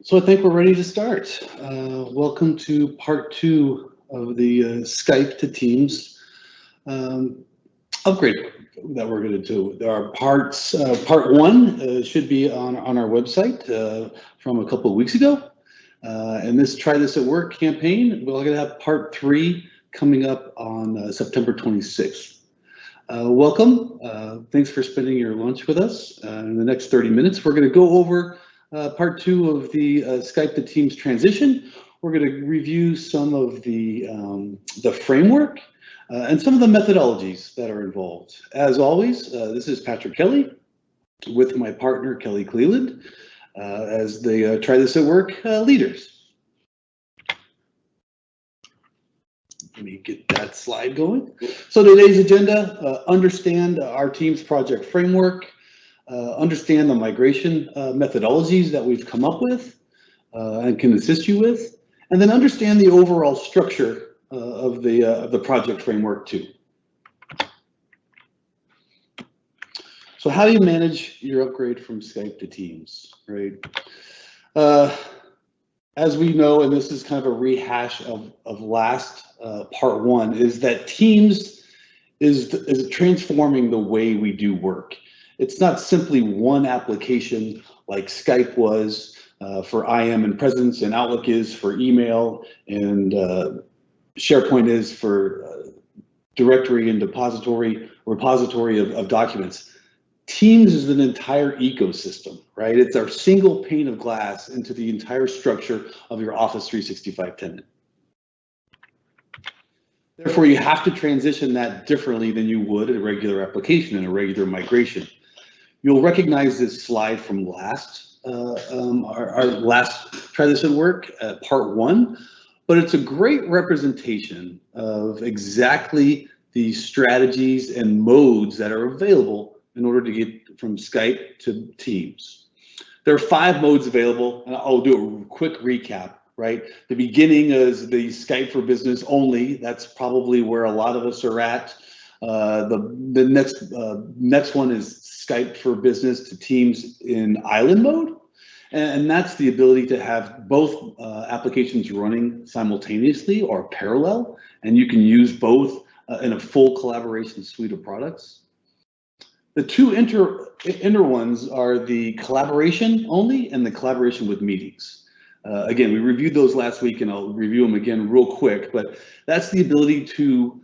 So I think we're ready to start. Welcome to part 2 of the Skype to Teams upgrade that we're going to do. There are parts. Part 1 should be on our website from a couple of weeks ago. And this Try This at Work campaign, we're going to have part 3 coming up on September 26th. Welcome. Thanks for spending your lunch with us. In the next 30 minutes, we're going to go over part 2 of the Skype to Teams transition. We're going to review some of the framework and some of the methodologies that are involved. As always, this is Patrick Kelly with my partner Kelly Cleland as the Try This at Work leaders. Let me get that slide going. So today's agenda: understand our team's project framework. Understand the migration methodologies that we've come up with and can assist you with, and then understand the overall structure of the project framework too. So how do you manage your upgrade from Skype to Teams, right? As we know, and this is kind of a rehash of last part 1, is that Teams is transforming the way we do work. It's not simply one application like Skype was for IM and Presence, and Outlook is for email, and SharePoint is for directory and repository of documents. Teams is an entire ecosystem, right? It's our single pane of glass into the entire structure of your Office 365 tenant. Therefore, you have to transition that differently than you would a regular application and a regular migration. You'll recognize this slide from our last Try This at Work part 1, but it's a great representation of exactly the strategies and modes that are available in order to get from Skype to Teams. There are 5 modes available, and I'll do a quick recap, right? The beginning is the Skype for Business only. That's probably where a lot of us are at. The next one is Skype for Business to Teams in island mode. And that's the ability to have both applications running simultaneously or parallel. And you can use both in a full collaboration suite of products. The 2 inner ones are the collaboration only and the collaboration with meetings. Again, we reviewed those last week, and I'll review them again real quick, but that's the ability to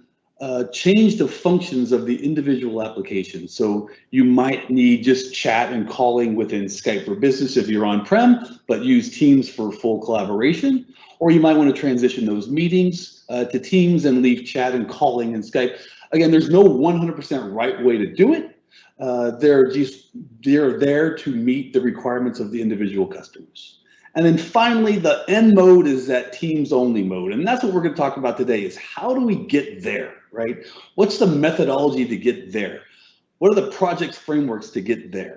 change the functions of the individual application. So you might need just chat and calling within Skype for Business if you're on-prem, but use Teams for full collaboration. Or you might want to transition those meetings to Teams and leave chat and calling in Skype. Again, there's no 100% right way to do it. They're there to meet the requirements of the individual customers. And then finally, the end mode is that Teams only mode. And that's what we're going to talk about today, is how do we get there, right? What's the methodology to get there? What are the project frameworks to get there?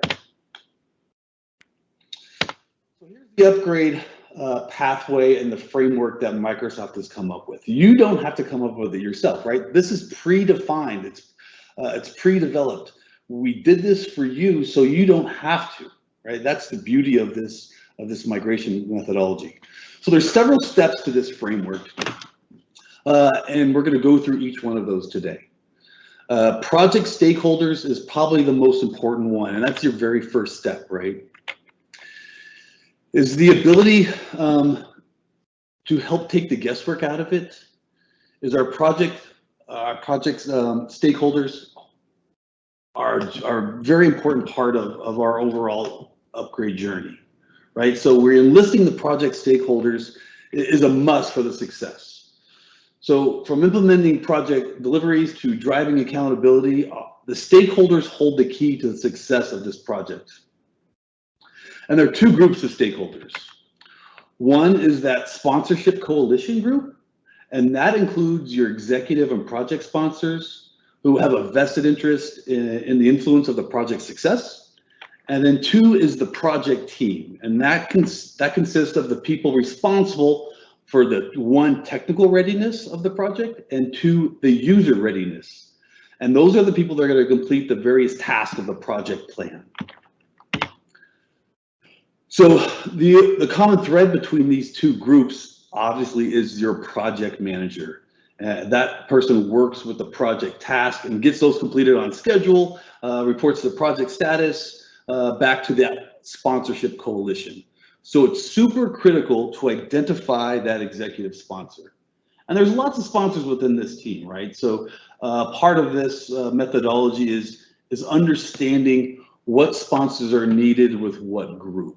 So here's the upgrade pathway and the framework that Microsoft has come up with. You don't have to come up with it yourself, right? This is predefined. It's pre-developed. We did this for you so you don't have to, right? That's the beauty of this migration methodology. So there's several steps to this framework, and we're going to go through each one of those today. Project stakeholders is probably the most important one, and that's your very first step, right? Is the ability to help take the guesswork out of it. Is our project stakeholders are a very important part of our overall upgrade journey. Right, so we're enlisting the project stakeholders is a must for the success. So from implementing project deliveries to driving accountability, the stakeholders hold the key to the success of this project. And there are 2 groups of stakeholders. One is that sponsorship coalition group, and that includes your executive and project sponsors who have a vested interest in the influence of the project success. And then 2 is the project team, and that consists of the people responsible for the 1, technical readiness of the project, and 2, the user readiness. And those are the people that are going to complete the various tasks of the project plan. So the common thread between these two groups obviously is your project manager. That person works with the project task and gets those completed on schedule, reports the project status back to that sponsorship coalition. So it's super critical to identify that executive sponsor. And there's lots of sponsors within this team, right? So part of this methodology is understanding what sponsors are needed with what group.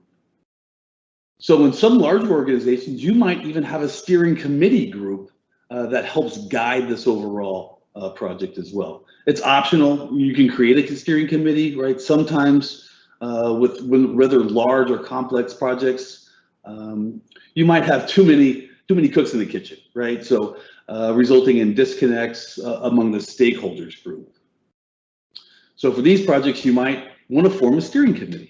So in some larger organizations, you might even have a steering committee group that helps guide this overall project as well. It's optional. You can create a steering committee, right? Sometimes with rather large or complex projects, you might have too many cooks in the kitchen, right? So resulting in disconnects among the stakeholders group. So for these projects, you might want to form a steering committee.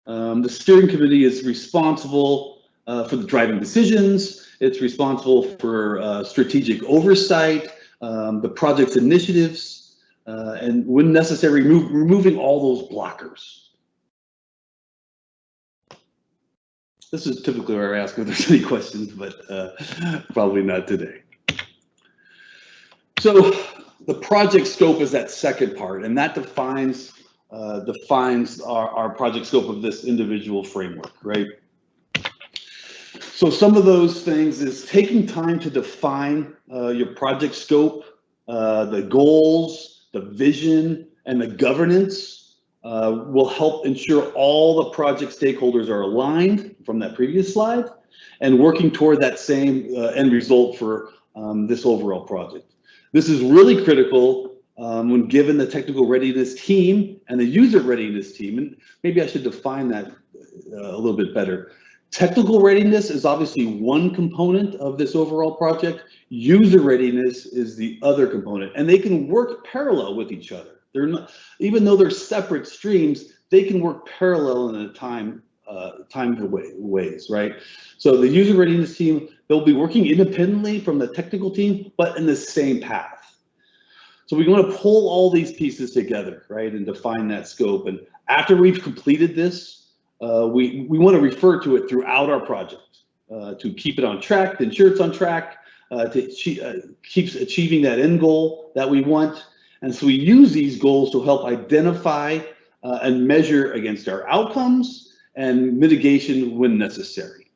The steering committee is responsible for the driving decisions. It's responsible for strategic oversight, the project's initiatives, and when necessary, removing all those blockers. This is typically where I ask if there's any questions, but probably not today. So the project scope is that second part, and that defines our project scope of this individual framework, right? So some of those things is taking time to define your project scope, the goals, the vision, and the governance will help ensure all the project stakeholders are aligned from that previous slide and working toward that same end result for this overall project. This is really critical when given the technical readiness team and the user readiness team, and maybe I should define that a little bit better. Technical readiness is obviously one component of this overall project. User readiness is the other component, and they can work parallel with each other. They're not, even though they're separate streams, they can work parallel in a timed ways, right? So the user readiness team, they'll be working independently from the technical team, but in the same path. So we want to pull all these pieces together, right, and define that scope. And after we've completed this, we want to refer to it throughout our project to keep it on track, to ensure it's on track, to keep achieving that end goal that we want. And so we use these goals to help identify and measure against our outcomes and mitigation when necessary.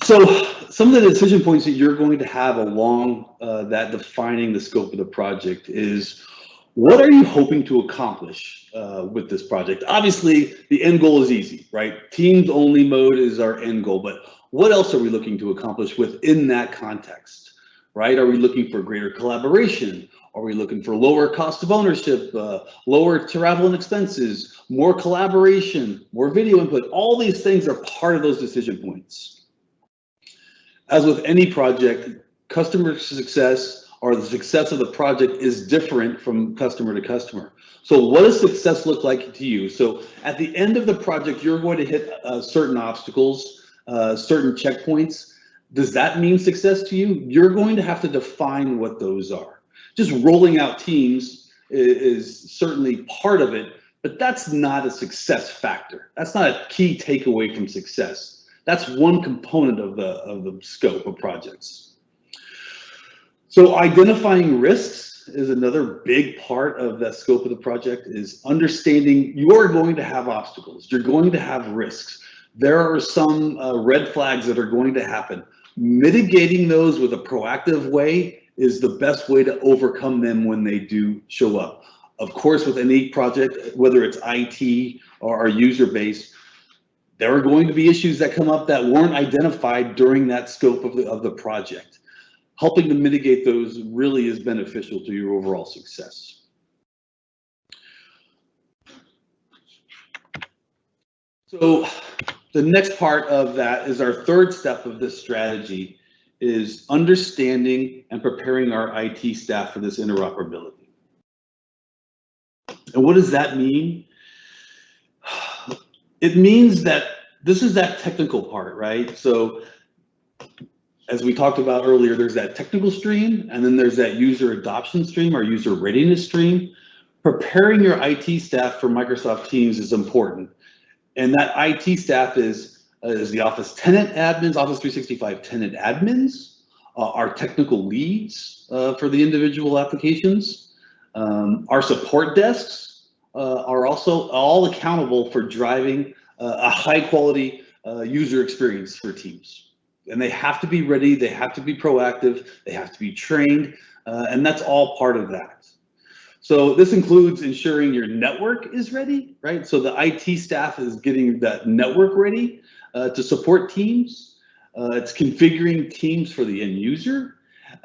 So some of the decision points that you're going to have along that defining the scope of the project is, what are you hoping to accomplish with this project? Obviously, the end goal is easy, right? Teams only mode is our end goal, but what else are we looking to accomplish within that context, right? Are we looking for greater collaboration? Are we looking for lower cost of ownership, lower travel and expenses, more collaboration, more video input? All these things are part of those decision points. As with any project, customer success or the success of the project is different from customer to customer. So what does success look like to you? So at the end of the project, you're going to hit certain obstacles, certain checkpoints. Does that mean success to you? You're going to have to define what those are. Just rolling out teams is certainly part of it, but that's not a success factor. That's not a key takeaway from success. That's one component of the scope of projects. So identifying risks is another big part of the scope of the project, is understanding you are going to have obstacles. You're going to have risks. There are some red flags that are going to happen. Mitigating those with a proactive way is the best way to overcome them when they do show up. Of course, with any project, whether it's IT or our user base, there are going to be issues that come up that weren't identified during that scope of the project. Helping to mitigate those really is beneficial to your overall success. So the next part of that is our third step of this strategy, is understanding and preparing our IT staff for this interoperability. And what does that mean? It means that this is that technical part, right? So as we talked about earlier, there's that technical stream, and then there's that user adoption stream or user readiness stream. Preparing your IT staff for Microsoft Teams is important. And that IT staff is the Office tenant admins, Office 365 tenant admins, our technical leads for the individual applications. Our support desks are also all accountable for driving a high quality user experience for Teams. And they have to be ready, they have to be proactive, they have to be trained, and that's all part of that. So this includes ensuring your network is ready, right? So the IT staff is getting that network ready to support Teams. It's configuring Teams for the end user,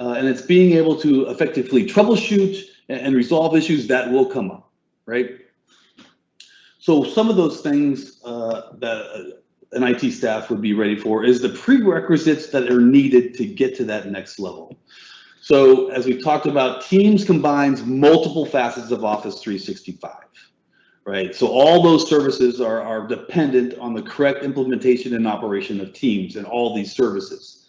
and it's being able to effectively troubleshoot and resolve issues that will come up, right? So some of those things that an IT staff would be ready for is the prerequisites that are needed to get to that next level. So as we talked about, Teams combines multiple facets of Office 365, right? So all those services are dependent on the correct implementation and operation of Teams and all these services.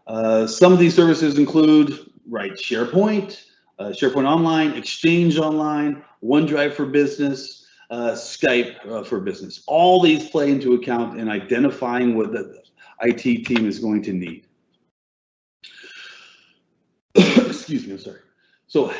Some of these services include, right, SharePoint, SharePoint Online, Exchange Online, OneDrive for Business, Skype for Business. All these play into account in identifying what the IT team is going to need. Excuse me, I'm sorry. So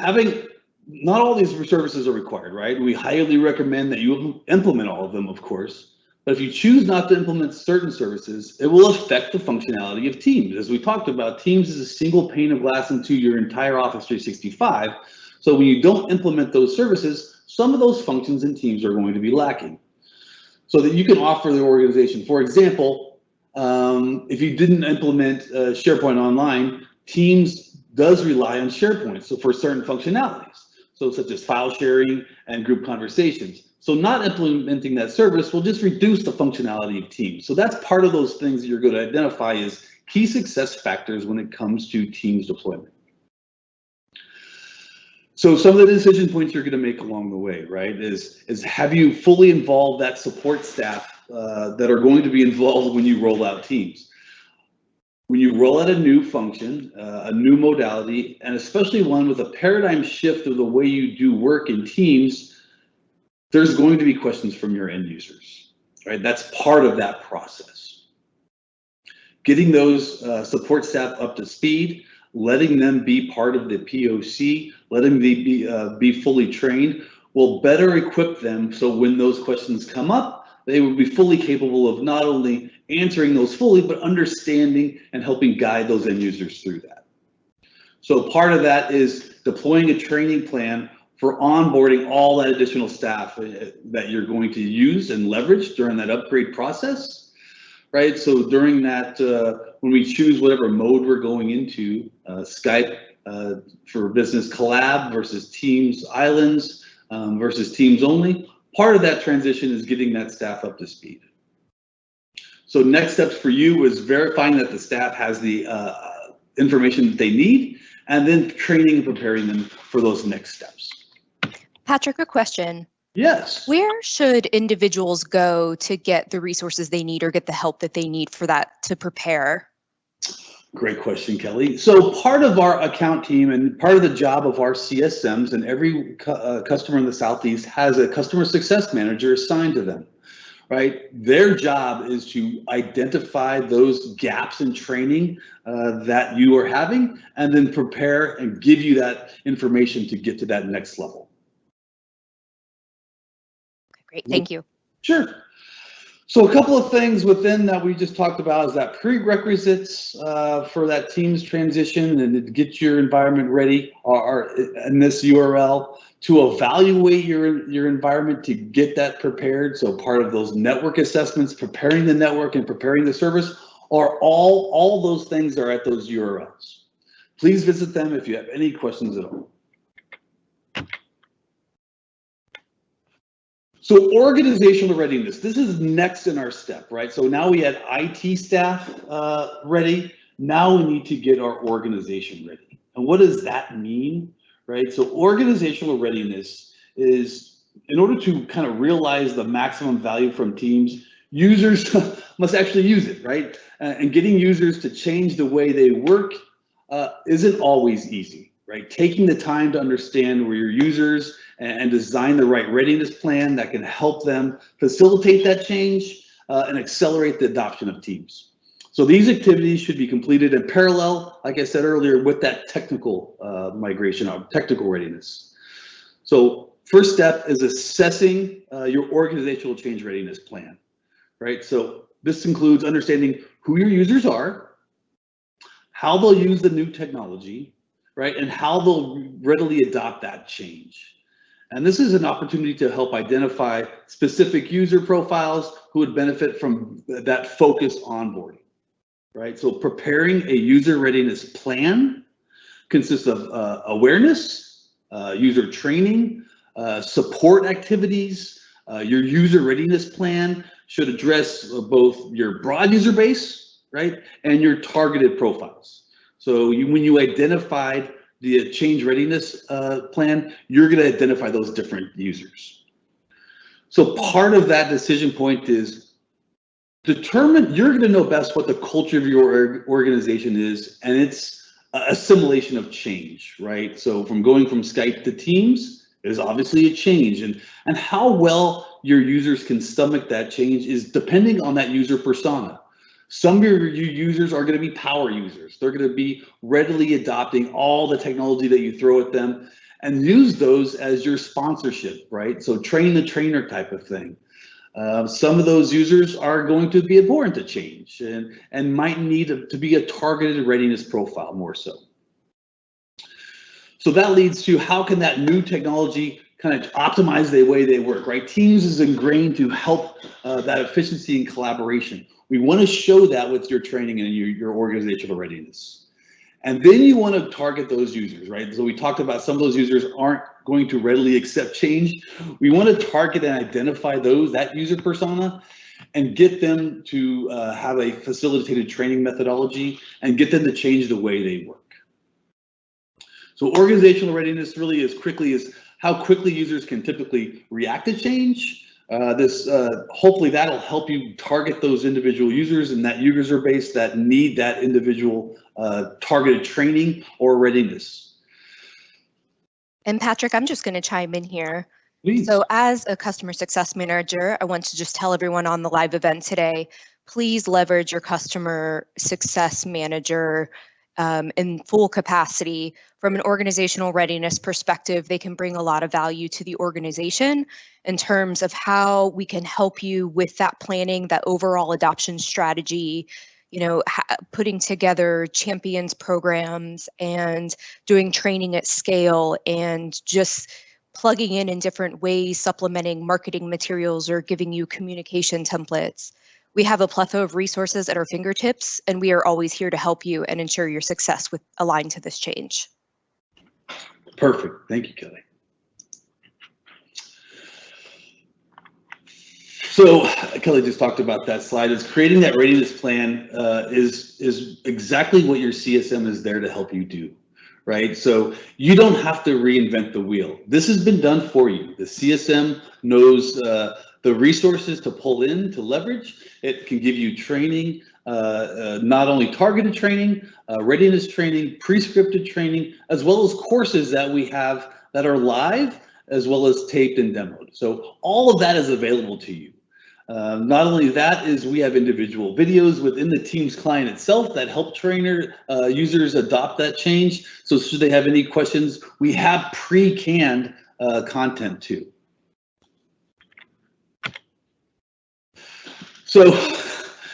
not all these services are required, right? We highly recommend that you implement all of them, of course. But if you choose not to implement certain services, it will affect the functionality of Teams. As we talked about, Teams is a single pane of glass into your entire Office 365. So when you don't implement those services, some of those functions in Teams are going to be lacking. So that you can offer the organization, for example, if you didn't implement SharePoint Online, Teams does rely on SharePoint, so for certain functionalities, so such as file sharing and group conversations. So not implementing that service will just reduce the functionality of Teams. So that's part of those things that you're going to identify as key success factors when it comes to Teams deployment. So some of the decision points you're going to make along the way, right, is have you fully involved that support staff that are going to be involved when you roll out Teams? When you roll out a new function, a new modality, and especially one with a paradigm shift of the way you do work in Teams, there's going to be questions from your end users, right? That's part of that process. Getting those support staff up to speed, letting them be part of the POC, letting them be fully trained will better equip them so when those questions come up, they will be fully capable of not only answering those fully, but understanding and helping guide those end users through that. So part of that is deploying a training plan for onboarding all that additional staff that you're going to use and leverage during that upgrade process, right? So during that, when we choose whatever mode we're going into, Skype for Business Collab versus Teams Islands versus Teams only, part of that transition is getting that staff up to speed. So next steps for you is verifying that the staff has the information that they need, and then training and preparing them for those next steps. Patrick, a question. Yes. Where should individuals go to get the resources they need or get the help that they need for that to prepare? Great question, Kelly. So part of our account team and part of the job of our CSMs, and every customer in the Southeast has a customer success manager assigned to them, right? Their job is to identify those gaps in training that you are having, and then prepare and give you that information to get to that next level. Okay, great, thank you. Sure. So a couple of things within that we just talked about is that prerequisites for that Teams transition and to get your environment ready are in this URL. To evaluate your environment to get that prepared, so part of those network assessments, preparing the network and preparing the service, are all those things are at those URLs. Please visit them if you have any questions at all. So organizational readiness, this is next in our step, right? So now we had IT staff ready. Now we need to get our organization ready. And what does that mean, right? So organizational readiness is, in order to kind of realize the maximum value from Teams, users must actually use it, right? And getting users to change the way they work isn't always easy, right? Taking the time to understand where your users and design the right readiness plan that can help them facilitate that change and accelerate the adoption of teams. So these activities should be completed in parallel, like I said earlier, with that technical migration or technical readiness. So first step is assessing your organizational change readiness plan, right? So this includes understanding who your users are, how they'll use the new technology, right? And how they'll readily adopt that change. And this is an opportunity to help identify specific user profiles who would benefit from that focused onboarding. Right, so preparing a user readiness plan consists of awareness, user training, support activities. Your user readiness plan should address both your broad user base, right, and your targeted profiles. So when you identified the change readiness plan, you're going to identify those different users. So part of that decision point is determine, you're going to know best what the culture of your organization is, and it's assimilation of change, right? So from going from Skype to Teams is obviously a change, and how well your users can stomach that change is depending on that user persona. Some of your users are going to be power users. They're going to be readily adopting all the technology that you throw at them and use those as your sponsorship, right? So train the trainer type of thing. Some of those users are going to be abhorrent to change and might need to be a targeted readiness profile more so. So that leads to how can that new technology kind of optimize the way they work, right? Teams is ingrained to help that efficiency and collaboration. We want to show that with your training and your organizational readiness. And then you want to target those users, right? So we talked about some of those users aren't going to readily accept change. We want to target and identify that user persona and get them to have a facilitated training methodology and get them to change the way they work. So organizational readiness really is how quickly users can typically react to change. Hopefully that'll help you target those individual users and that user base that need that individual targeted training or readiness. And Patrick, I'm just going to chime in here. Please. So as a customer success manager, I want to just tell everyone on the live event today, please leverage your customer success manager in full capacity. From an organizational readiness perspective, they can bring a lot of value to the organization in terms of how we can help you with that planning, that overall adoption strategy, putting together champions programs and doing training at scale and just plugging in different ways, supplementing marketing materials or giving you communication templates. We have a plethora of resources at our fingertips, and we are always here to help you and ensure your success aligned to this change. Perfect. Thank you, Kelly. So Kelly just talked about that slide. Is creating that readiness plan is exactly what your CSM is there to help you do, right? So you don't have to reinvent the wheel. This has been done for you. The CSM knows the resources to pull in, to leverage. It can give you training, not only targeted training, readiness training, pre-scripted training, as well as courses that we have that are live, as well as taped and demoed. So all of that is available to you. Not only that is we have individual videos within the Teams client itself that help users adopt that change. So should they have any questions, we have pre-canned content too. So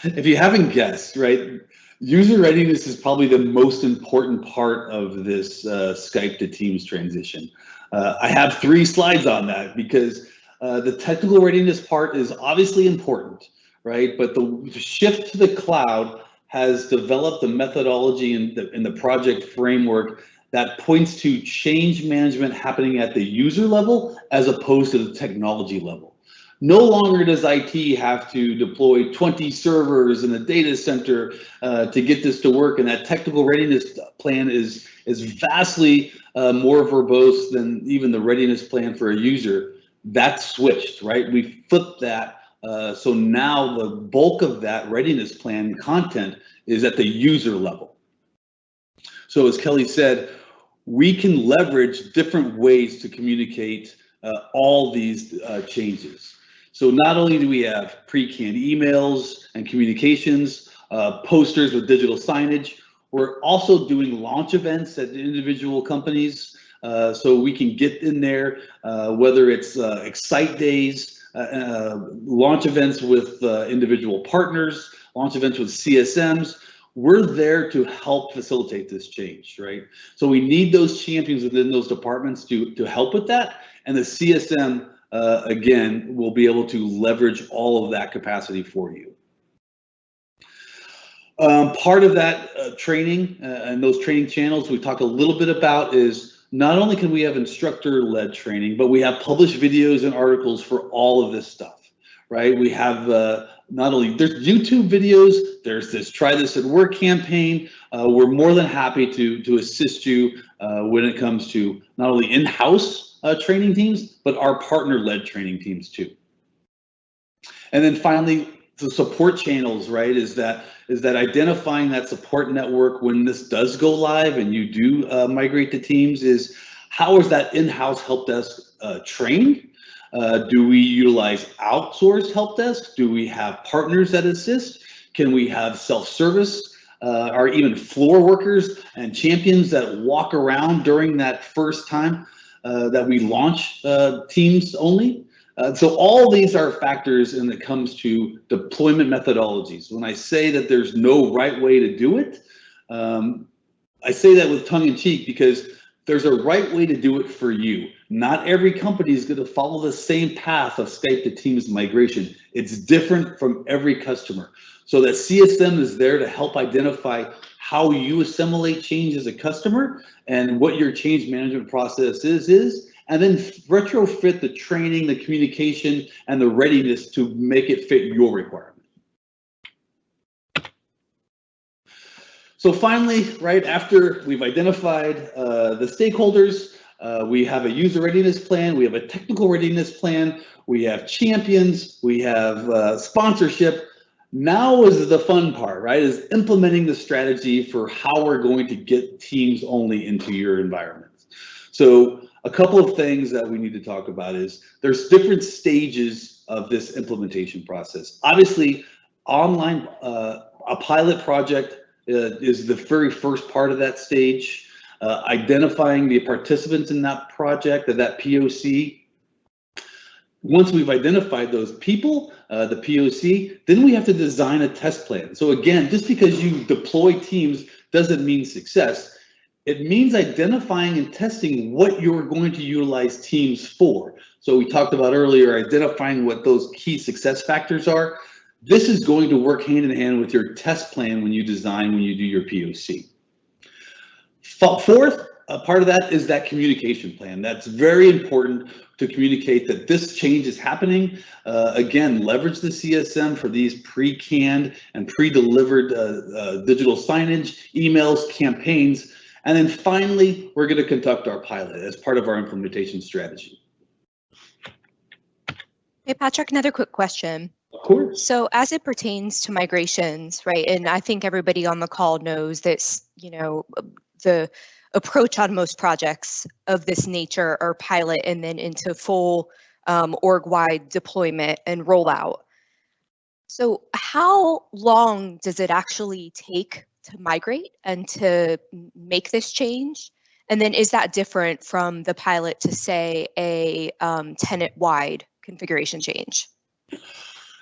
if you haven't guessed, right, user readiness is probably the most important part of this Skype to Teams transition. I have 3 slides on that because the technical readiness part is obviously important, right? But the shift to the cloud has developed the methodology in the project framework that points to change management happening at the user level as opposed to the technology level. No longer does IT have to deploy 20 servers in a data center to get this to work, and that technical readiness plan is vastly more verbose than even the readiness plan for a user. That's switched, right? We flipped that So now the bulk of that readiness plan content is at the user level. So as Kelly said, we can leverage different ways to communicate all these changes. So not only do we have pre-canned emails and communications, posters with digital signage, we're also doing launch events at individual companies. So we can get in there, whether it's Excite Days, launch events with individual partners, launch events with CSMs. We're there to help facilitate this change, right? So we need those champions within those departments to help with that. And the CSM, again, will be able to leverage all of that capacity for you. Part of that training and those training channels we talk a little bit about is not only can we have instructor-led training, but we have published videos and articles for all of this stuff, right? We have not only, there's YouTube videos, there's this Try This at Work campaign. We're more than happy to assist you when it comes to not only in-house training teams, but our partner-led training teams too. And then finally, the support channels, right, is that identifying that support network when this does go live and you do migrate to teams, is how is that in-house help desk trained? Do we utilize outsourced help desk? Do we have partners that assist? Can we have self-service or even floor workers and champions that walk around during that first time that we launch teams only? So all these are factors when it comes to deployment methodologies. When I say that there's no right way to do it, I say that with tongue in cheek because there's a right way to do it for you. Not every company is going to follow the same path of Skype to Teams migration. It's different from every customer. So that CSM is there to help identify how you assimilate change as a customer and what your change management process is, and then retrofit the training, the communication, and the readiness to make it fit your requirement. So finally, right after we've identified the stakeholders, we have a user readiness plan, we have a technical readiness plan, we have champions, we have sponsorship. Now is the fun part, right? Is implementing the strategy for how we're going to get teams only into your environment. So a couple of things that we need to talk about is there's different stages of this implementation process. Obviously, online, a pilot project is the very first part of that stage. Identifying the participants in that project, that POC. Once we've identified those people, the POC, then we have to design a test plan. So again, just because you deploy teams doesn't mean success. It means identifying and testing what you're going to utilize teams for. So we talked about earlier, identifying what those key success factors are. This is going to work hand in hand with your test plan when you design, when you do your POC. Fourth, part of that is that communication plan. That's very important to communicate that this change is happening. Again, leverage the CSM for these pre-canned and pre-delivered digital signage, emails, campaigns. And then finally, we're going to conduct our pilot as part of our implementation strategy. Hey, Patrick, another quick question. Of course. So as it pertains to migrations, right, and I think everybody on the call knows that, you know, the approach on most projects of this nature are pilot and then into full org-wide deployment and rollout. So how long does it actually take to migrate and to make this change? And then is that different from the pilot to, say, a tenant-wide configuration change?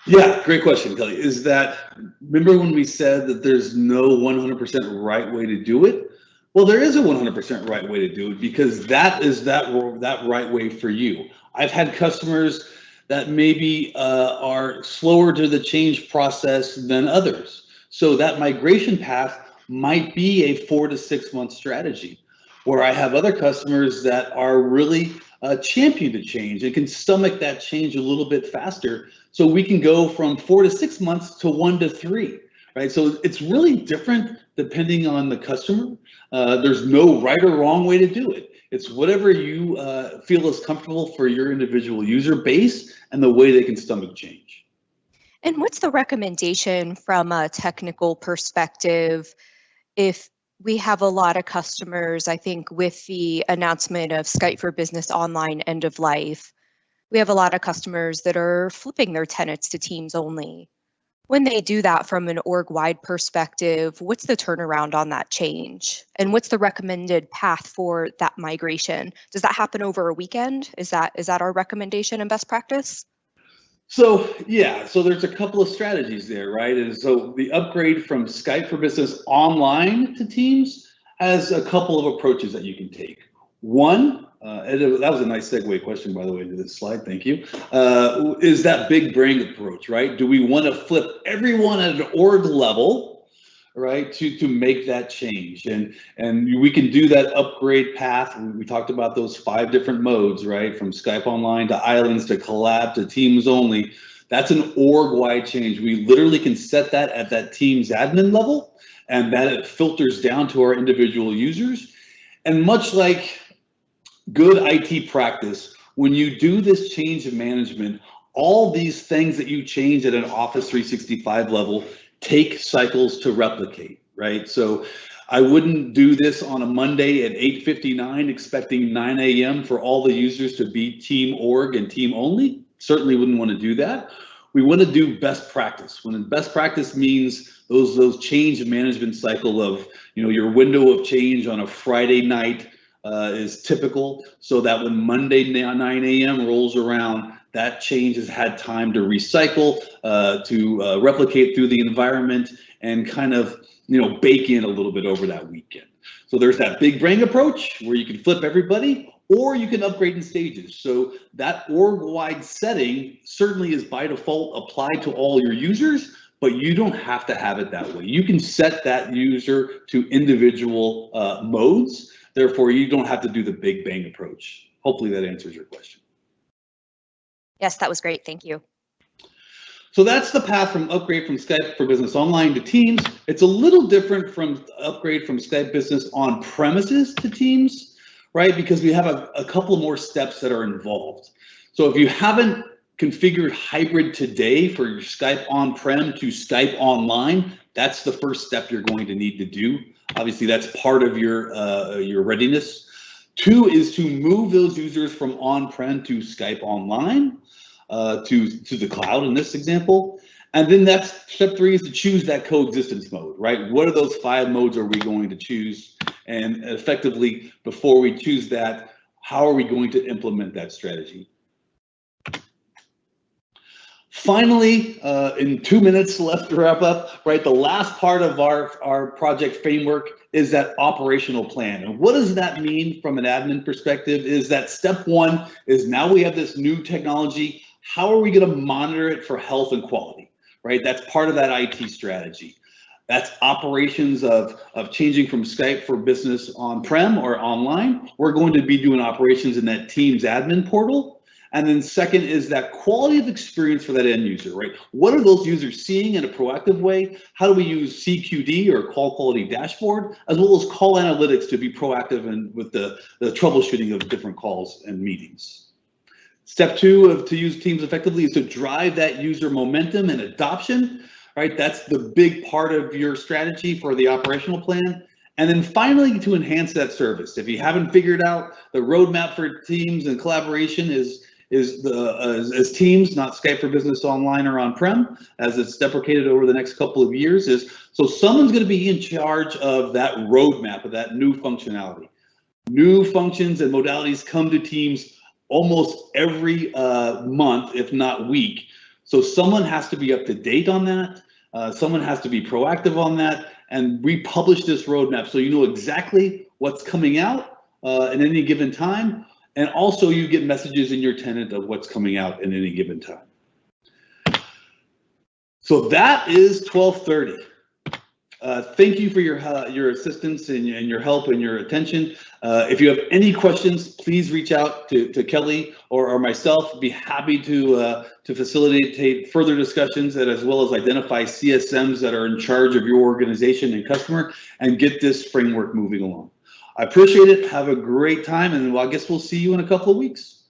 Yeah, great question, Kelly. Is that, remember when we said that there's no 100% right way to do it? Well, there is a 100% right way to do it because that is that right way for you. I've had customers that maybe are slower to the change process than others. So that migration path might be a 4 to 6 month strategy, where I have other customers that are really champion to change and can stomach that change a little bit faster. So we can go from 4 to 6 months to 1 to 3, right? So it's really different depending on the customer. There's no right or wrong way to do it. It's whatever you feel is comfortable for your individual user base and the way they can stomach change. And what's the recommendation from a technical perspective if we have a lot of customers, I think with the announcement of Skype for Business Online end of life, we have a lot of customers that are flipping their tenants to Teams only. When they do that from an org-wide perspective, what's the turnaround on that change? And what's the recommended path for that migration? Does that happen over a weekend? Is that our recommendation and best practice? So yeah, so there's a couple of strategies there, right? And so the upgrade from Skype for Business Online to Teams has a couple of approaches that you can take. One, that was a nice segue question, by the way, to this slide, thank you, is that big brain approach, right? Do we want to flip everyone at an org level, right, to make that change? And we can do that upgrade path. We talked about those 5 different modes, right, from Skype Online to Islands to Collab to Teams only. That's an org-wide change. We literally can set that at that Teams admin level, and that it filters down to our individual users. And much like good IT practice, when you do this change of management, all these things that you change at an Office 365 level take cycles to replicate, right? So I wouldn't do this on a Monday at 8:59 expecting 9 a.m. for all the users to be team org and team only. Certainly wouldn't want to do that. We want to do best practice. When best practice means those change management cycle of, your window of change on a Friday night is typical, so that when Monday 9 a.m. rolls around, that change has had time to recycle, to replicate through the environment, and kind of bake in a little bit over that weekend. So there's that big brain approach where you can flip everybody, or you can upgrade in stages. So that org-wide setting certainly is by default applied to all your users, but you don't have to have it that way. You can set that user to individual modes. Therefore, you don't have to do the big bang approach. Hopefully that answers your question. Yes, that was great. Thank you. So that's the path from upgrade from Skype for Business Online to Teams. It's a little different from upgrade from Skype Business on premises to Teams, right? Because we have a couple more steps that are involved. So if you haven't configured hybrid today for your Skype on-prem to Skype online, that's the first step you're going to need to do. Obviously, that's part of your readiness. 2 is to move those users from on-prem to Skype online, to the cloud in this example. And then that's step 3 is to choose that coexistence mode, right? What are those 5 modes are we going to choose? And effectively, before we choose that, how are we going to implement that strategy? Finally, in 2 minutes left to wrap up, right? The last part of our project framework is that operational plan. And what does that mean from an admin perspective is that step 1 is now we have this new technology. How are we going to monitor it for health and quality, right? That's part of that IT strategy. That's operations of changing from Skype for Business on-prem or online. We're going to be doing operations in that Teams admin portal. And then second is that quality of experience for that end user, right? What are those users seeing in a proactive way? How do we use CQD or call quality dashboard, as well as call analytics to be proactive and with the troubleshooting of different calls and meetings? Step 2 of to use Teams effectively is to drive that user momentum and adoption, right? That's the big part of your strategy for the operational plan. And then finally, to enhance that service. If you haven't figured out the roadmap for Teams and collaboration is Teams, not Skype for Business Online or on-prem, as it's deprecated over the next couple of years, so someone's going to be in charge of that roadmap of that new functionality. New functions and modalities come to Teams almost every month, if not week. So someone has to be up to date on that. Someone has to be proactive on that and republish this roadmap so you know exactly what's coming out at any given time. And also you get messages in your tenant of what's coming out in any given time. So that is 12:30. Thank you for your assistance and your help and your attention. If you have any questions, please reach out to Kelly or myself. Be happy to facilitate further discussions and as well as identify CSMs that are in charge of your organization and customer and get this framework moving along. I appreciate it. Have a great time, and I guess we'll see you in a couple of weeks.